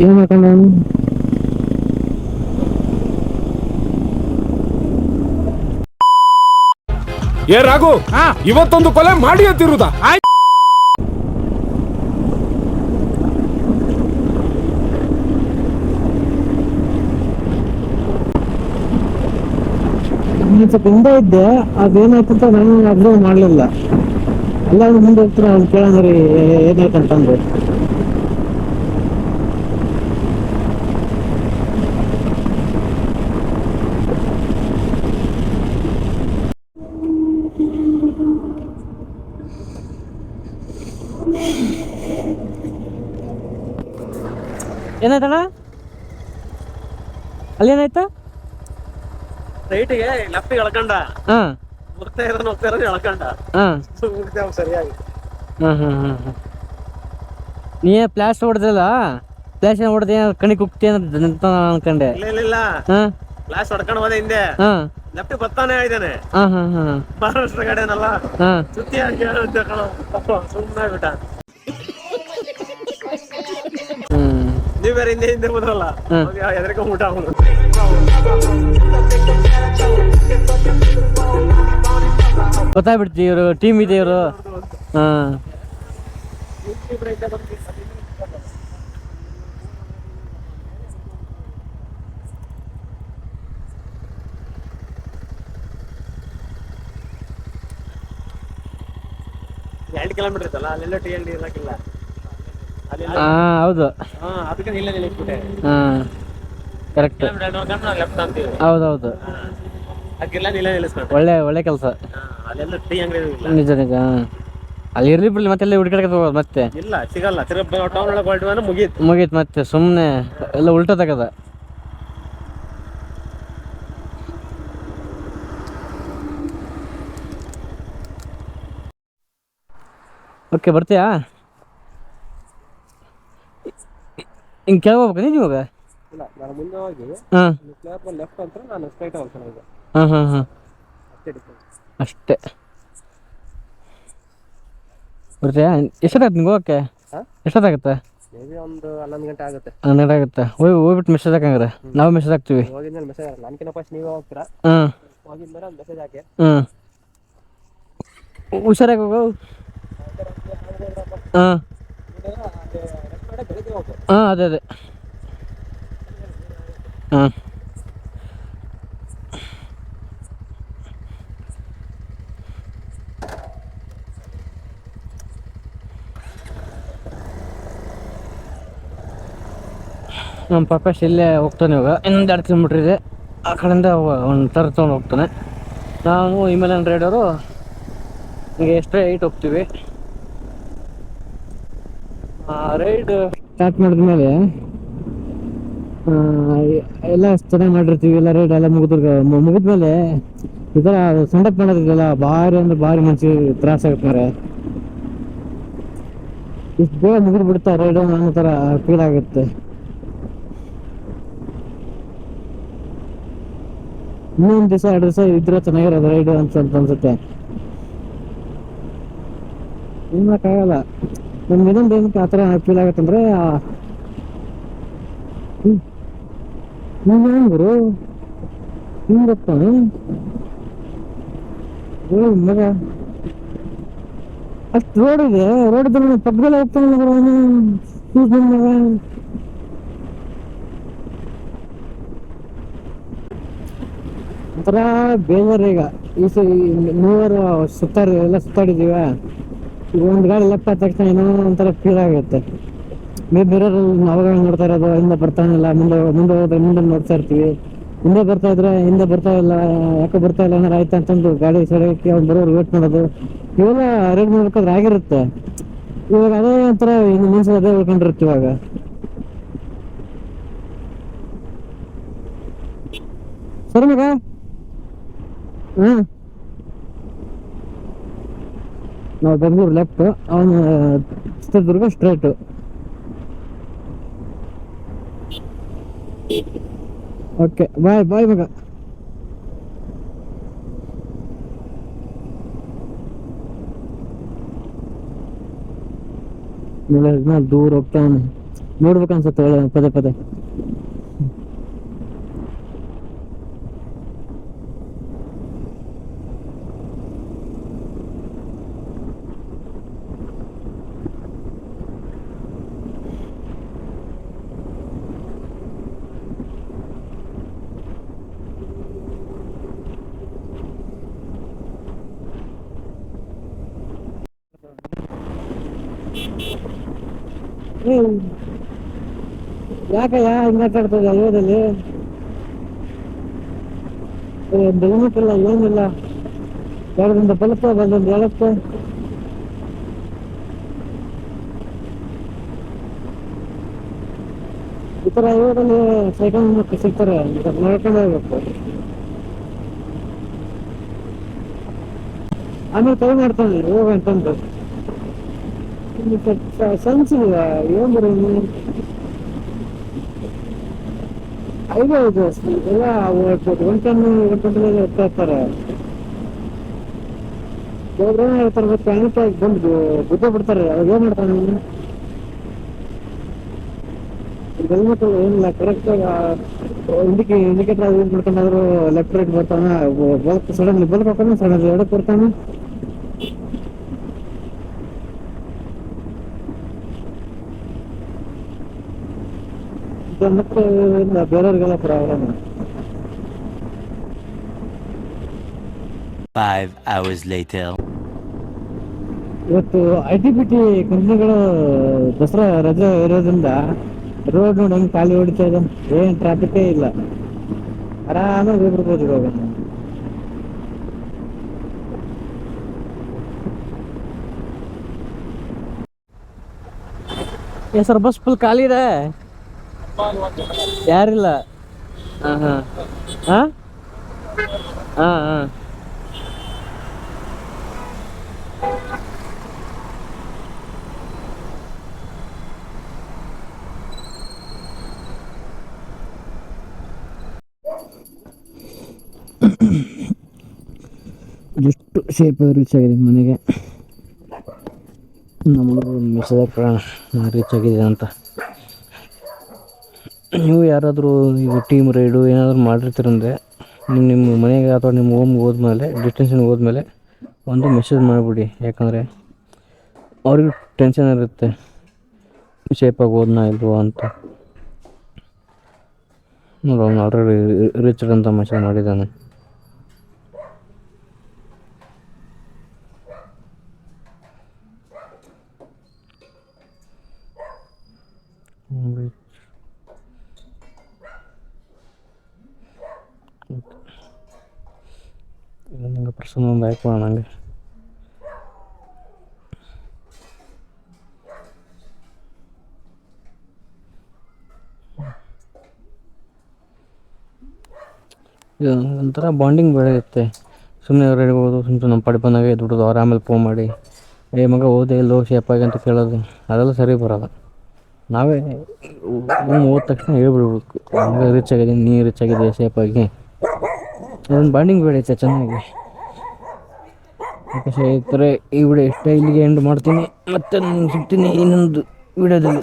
ಏನ್ ಮಾಡ್ಕೊಂಡ ಏ ರಾಘು, ಇವತ್ತೊಂದು ಕೊಲೆ ಮಾಡಿ ಅಂತಿರುದ. ಸ್ವಲ್ಪ ಹಿಂದೆ ಇದ್ದೆ, ಅದೇನಾಯ್ತು ಅಂತ ನಾನು ಅಬ್ಸರ್ವ್ ಮಾಡ್ಲಿಲ್ಲ. ಎಲ್ಲ ಮುಂದೆ ಹೋಗ್ತಾರೆ, ಅವ್ನು ಕೇಳಂದ್ರಿ ಏನಾಯ್ತಂತಂದು. ಏನಾಯ್ತಣ್ಣ? ಅಲ್ಲೇನಾಯ್ತು? ರೈಟಿಗೆ ಲೆಫ್ಟ್ ಎಳ್ಕೊಂಡ, ಹಾ ಹೋಗ್ತಾ ಇರೋದು ಎಳ್ಕೊಂಡ. ಹಾ ಸರಿಯಾಗಿ ನೀ ಫ್ಲಾಶ್ ಹೊಡೆದಲ್ಲ, ಫ್ಲಾಶ್ ಹೊಡೆದ ಕಣಿ ಕುಕ್ತಿ ಅಂತ ಅನ್ಕೊಂಡೆ. ಇಲ್ಲ ಹಾ ಫ್ಲಾಶ್ ಹೊಡ್ಕೊಂಡು ಹೋದೆ ಹಿಂದೆ. ಹಾ ಲೆಫ್ಟ್ ಬರ್ತಾನೆ ಇದ್ದಾನೆ, ಹಾ ಹಾ ಹಾ ಮಹಾರಾಷ್ಟ್ರ ಕಡೆನಲ್ಲ. ಹಾ ಸುತ್ತಿ ಸುಮ್ಮನೆ ಬಿಟ್ಟ. ನೀವ್ ಬೇರೆ ಹಿಂದೆ ಬಂದ್ರಲ್ಲ, ಎದ್ರಕ ಊಟ ಅವನು. ಗೊತ್ತಾಗ್ಬಿಡ್ತಿ ಇವರು ಟೀಮ್ ಇದೆ ಇವರು. ಹಾ ಎರಡು ಕಿಲೋಮೀಟರ್ ಇತ್ತಲ್ಲ, ಅಲ್ಲೆಲ್ಲ ಟಿ ಎಲ್ ಡಿ ಇರಕ್ಕಿಲ್ಲ. ಹೌದು. ಅದಕ್ಕೆ ಇಲ್ಲೇ ನಿಲ್ಲಿಸ್ಬಿಟ್ಟೆ. ಹಾ ಕರೆಕ್ಟ್. ಲೆಫ್ಟ್ ಅಂತೀವಿ. ಹೌದೌದು, ಅದಕ್ಕೆಲ್ಲ ಇಲ್ಲೇ ನಿಲ್ಲಿಸ್ಕೊಂಡು. ಒಳ್ಳೆ ಕೆಲಸ. ಅಲ್ಲೆಲ್ಲ ಟೀ ಅಂಗಡಿ ಇಲ್ಲ. ನಿಜ ನಿಜ. ಅಲ್ಲಿ ಇರ್ಲಿ ಬಿಡ್ಲಿ, ಮತ್ತೆ ಹುಡುಕಾಡಕ್ಕೆ ಹೋಗೋದು ಮತ್ತೆ. ಇಲ್ಲ ಸಿಗಲ್ಲ, ಟೌನ್ ಒಳಗೆ ಹೊರಟು ಮುಗೀತು ಮತ್ತೆ. ಸುಮ್ಮನೆ ಎಲ್ಲ ಉಲ್ಟಾ ತಗದ. ಓಕೆ, ಬರ್ತೀಯಾ? ಹಿಂಗೆ ಕೇಳ್ಬೇಕು ನೀವು ಇವಾಗ? ಇಲ್ಲ, ನಾನು ಮುಂದೆ ಹೋಗಿ ಹಾಂ ಲೆಫ್ಟ್ ಅಂತ ನಾನು ಸ್ಟ್ರೈಟ್ ಹೋಗ್ತೀನಿ. ಹಾಂ ಹಾಂ ಹಾಂ ಅಷ್ಟೇ. ಬರ್ತೀಯಾ? ಎಷ್ಟೊತ್ತಾಗುತ್ತೆ ನಿಮ್ಗೆ ಹೋಗೋಕ್ಕೆ? ಎಷ್ಟೊತ್ತಾಗುತ್ತೆ? ಮೇಬಿ ಒಂದು 11 ಗಂಟೆ ಆಗುತ್ತೆ. 12 ಆಗುತ್ತೆ. ಹೋಗ್ಬಿಟ್ಟು ಮೆಸೇಜ್ ಹಾಕಂಗ್ರೆ ನಾವು ಮೆಸೇಜ್ ಹಾಕ್ತೀವಿ. ಹೋಗಿದ್ಮೇಲೆ ಮೆಸೇಜ್ ಹಾಕಿ, ನನಗಿಂತ ಫಸ್ಟ್ ನೀವೇ ಹೋಗ್ತೀರಾ? ಹಾಂ, ಹೋಗಿದ್ಮೇಲೆ ಒಂದು ಮೆಸೇಜ್ ಹಾಕಿ. ಹುಷಾರಾಗಿ ಹೋಗು. ಹಾಂ ಹಾಂ ಅದೇ ಹಾಂ. ನಮ್ಮ ಪ್ರಕಾಶ್ ಇಲ್ಲೇ ಹೋಗ್ತಾನೆ ಇವಾಗ. ಇನ್ನೊಂದು 2 ಕಿಲೋಮೀಟ್ರ್ ಇದೆ, ಆ ಕಡೆಯಿಂದ ಒಂದು ಥರ ತೊಗೊಂಡು ಹೋಗ್ತಾನೆ. ನಾನು ಹಿಮಾಲಯನ್ ರೈಡರು ಹಿಂಗೆ ಸ್ಟ್ರೈಟ್ ಹೋಗ್ತೀವಿ. ರೈಡ್ ಸ್ಟಾರ್ಟ್ ಮಾಡಿದ್ಮೇಲೆ ಎಲ್ಲ ಚೆನ್ನಾಗಿ ಮಾಡಿರ್ತೀವಿ. ಎಲ್ಲ ರೈಡ್ ಎಲ್ಲ ಮುಗಿದ್ಮೇಲೆ ಈ ಥರ ಸಂಡಪ್ ಮಾಡೋದಿದೆಯಲ್ಲ, ಭಾರಿ ಅಂದ್ರೆ ಭಾರಿ ಮನ್ಸಿಗೆ ತ್ರಾಸ ಆಗುತ್ತೆ ಮಾರೆ. ಇಷ್ಟು ಬೇಗ ಮುಗಿದು ಬಿಡ್ತಾ ರೈಡ್ ಅನ್ನೋ ಥರ ಫೀಲ್ ಆಗುತ್ತೆ. ಇನ್ನೊಂದು ದಿವಸ 2 ದಿವಸ ಇದ್ರೆ ಚೆನ್ನಾಗಿರೋದು ರೈಡ್ ಅನ್ಸುತ್ತೆ. ಆಗಲ್ಲ. ನಮ್ಗೆ ಇನ್ನೊಂದು ಏನಕ್ಕೆ ಆ ಥರ ಫೀಲ್ ಆಗುತ್ತಂದ್ರೆ, ಗುರು ಹಿಂಗಪ್ಪ ಮಗ, ಅಷ್ಟು ರೋಡ್ ಇದೆ. ರೋಡ್ ಪಕ್ಕದಲ್ಲೇ ಹೋಗ್ತಾನೆ ಮಗ. ಒಂಥರ ಬೇಜಾರು. ಈಗ ಈ ಮೂವರು ಸುತ್ತಾಡಿದೀವ. ಈಗ ಒಂದು ಗಾಡಿ ಲೆಫ್ಟ್ ಆದ ತಕ್ಷಣ ಏನೋ ಒಂಥರ ಫೀಲ್ ಆಗುತ್ತೆ. ಮಿರರಲ್ಲಿ ಅವಾಗ ನೋಡ್ತಾ ಇರೋದು, ಹಿಂದೆ ಬರ್ತಾನಿಲ್ಲ, ಮುಂದೆ ಹೋದ್ರೆ ಮುಂದೆ ನೋಡ್ತಾ ಇರ್ತೀವಿ. ಹಿಂದೆ ಬರ್ತಾ ಇದ್ರೆ ಹಿಂದೆ ಬರ್ತಾ ಇಲ್ಲ, ಯಾಕೆ ಬರ್ತಾ ಇಲ್ಲ, ಏನಾರು ಆಯ್ತಾ ಅಂತಂದು ಗಾಡಿ ಸಡಕ್ಕೆ ಅವ್ನು ಬರೋರು ವೇಟ್ ಮಾಡೋದು, ಇವೆಲ್ಲ ರೇಟ್ ಮಾಡ್ಬೇಕಾದ್ರೆ ಆಗಿರುತ್ತೆ. ಇವಾಗ ಅದೇ ಒಂಥರ ಇನ್ನು ಮನ್ಸಲ್ಲಿ ಅದೇ ಉಳ್ಕೊಂಡಿರುತ್ತೆ ಇವಾಗ. ಸರಿ ಮಗ. ನಾವು ಬೆಂಗಳೂರು ಲೆಫ್ಟ್, ಅವನು ಚಿತ್ರದುರ್ಗ ಸ್ಟ್ರೈಟು. ಓಕೆ, ಬಾಯ್ ಮಗ. ದೂರ ಹೋಗ್ತಾನೆ. ನೋಡ್ಬೇಕು ಅನ್ಸುತ್ತೆ ಒಳ್ಳೆ ಪದೇ ಪದೇ. ಯಾಕಯ್ಯ ಹಿಂಗ ಆಟಾಡ್ತದೆ ಅಯೋದಲ್ಲಿ? ಬೆಳಮಕ್ಕಿಲ್ಲ ಏನಿಲ್ಲ, ಎರಡರಿಂದ ಬಲಪ ಬಂದೊಂದು ಹೇಳಕ್ಕೆ. ಈ ಥರ ಅಯೋದಲ್ಲಿ ಸೈಕಲ್ ಮಕ್ಕಳು ಸಿಗ್ತಾರೆ, ನೋಡ್ಕೊಂಡು ಹೋಗ್ಬೇಕು. ಆಮೇಲೆ ಕೈ ಮಾಡ್ತಾನೆ ಹೋಗಂತಂದು ಸನ್ಸಿಲ್ಲ ಏನ್ ಬರ ಐದು ಎಲ್ಲ ಒಂಟನ್ನು ಹೋಗ್ತಾ ಇರ್ತಾರೆ. ಒಬ್ರು ಏನ್ ಹೇಳ್ತಾರೆ ಪ್ಯಾನಿಕ್ ಬಂದು ಬುದ್ಧ ಬಿಡ್ತಾರೆ. ಅವಾಗ ಏನ್ ಮಾಡ್ತಾನೆ ಹೆಲ್ಮೆಟ್ ಏನಿಲ್ಲ ಕರೆಕ್ಟ್ ಇಂಡಿಕೇಟರ್ ಯೂಸ್ ಮಾಡ್ಕೊಂಡಾದ್ರು ಲೆಫ್ಟ್ ರೈಟ್ ಬರ್ತಾನ, ಬಲ್ಕ್ ಸಡನ್ಲಿ ಬಲ್ಕ್ ಹಾಕೋಣ, ಸಡನ್ಲಿ ಎಡಕ್ಕೆ ಬರ್ತಾನೆ. ಮತ್ತೆ ಬೇರೆಯವ್ರಿಗೆಲ್ಲ ಪ್ರಾಬ್ಲಮ್. 5 hours later. ಇವತ್ತು ITBT ಕಂಪ್ನಿಗಳು ದಸರಾ ರಜೆ ಇರೋದ್ರಿಂದ ರೋಡ್ ನೋಡಿ ಹೆಂಗ್ ಖಾಲಿ ಹೊಡಿತಾ ಇದೆ, ಏನ್ ಟ್ರಾಫಿಕೇ ಇಲ್ಲ, ಆರಾಮಾಗಿ ಹೋಗ್ಬಿಡ್ಬೋದು ಇವಾಗ. ಸರ್ ಬಸ್ ಫುಲ್ ಖಾಲಿ ಇದೆ, ಯಾರಿಲ್ಲ. ಹಾಂ ಹಾಂ ಹಾಂ ಹಾಂ ಹಾಂ ಎಷ್ಟು ಶೇಪ್ ರೀಚ್ ಆಗಿದೆ ಮನೆಗೆ. ನಮ್ಮ ಮೆಸೇಜ್ ರೀಚ್ ಆಗಿದೆ ಅಂತ. ನೀವು ಯಾರಾದರೂ ಈಗ ಟೀಮ್ ರೈಡು ಏನಾದರೂ ಮಾಡಿರ್ತೀರಂದರೆ ನಿಮ್ಮ ಮನೆಗೆ ಅಥವಾ ನಿಮ್ಮ ಹೋಮ್ಗೆ ಹೋದ್ಮೇಲೆ ಡೆಸ್ಟಿನೇಷನ್ಗೆ ಹೋದ್ಮೇಲೆ ಒಂದು ಮೆಸೇಜ್ ಮಾಡಿಬಿಡಿ. ಯಾಕಂದರೆ ಅವ್ರಿಗೂ ಟೆನ್ಷನ್ ಇರುತ್ತೆ, ಶೇಪಾಗಿ ಹೋದ್ನಾ ಇಲ್ವೋ ಅಂತ. ನೋಡಿ ಅವ್ನು ಆಲ್ರೆಡಿ ರೀಚ್ ಅಂತ ಮೆಸೇಜ್ ಮಾಡಿದ್ದಾನೆ. ನಂಗೆ ಪರ್ಸನ್ ಒಂದು ಆಯ್ತು ನನಗೆ. ಇದು ಒಂಥರ ಬಾಂಡಿಂಗ್ ಬೆಳೆಯುತ್ತೆ. ಸುಮ್ಮನೆ ಹೊರಗಡೆ ಹೋಗೋದು, ಸುಮ್ಮನೆ ನಮ್ಮ ಪಾಡಿ ಬಂದಾಗ ಎದ್ಬಿಡೋದು, ಅವ್ರು ಆಮೇಲೆ ಫೋನ್ ಮಾಡಿ ಏ ಮಗ ಹೋದೆ ಎಲ್ಲೋ ಶೇಪಾಗಿ ಅಂತ ಕೇಳೋದು, ಅದೆಲ್ಲ ಸರಿ ಬರೋಲ್ಲ. ನಾವೇ ಹೋದ ತಕ್ಷಣ ಹೇಳ್ಬಿಡ್ಬೇಕು, ಹಂಗೆ ರೀಚ್ ಆಗಿದ್ದೀನಿ, ನೀ ರೀಚ್ ಆಗಿದೆ ಶೇಪಾಗಿ. ಅದೊಂದು ಬಾಂಡಿಂಗ್ ಬೆಳೆಯುತ್ತೆ ಚೆನ್ನಾಗಿ. ಯಾಕೆ ಸ್ನೇಹಿತರೆ, ಈ ವಿಡಿಯೋ ಇಷ್ಟ, ಇಲ್ಲಿಗೆ ಎಂಡ್ ಮಾಡ್ತೀನಿ. ಮತ್ತೆ ನಾನು ಸಿಗ್ತೀನಿ ಇನ್ನೊಂದು ವಿಡಿಯೋದಲ್ಲಿ.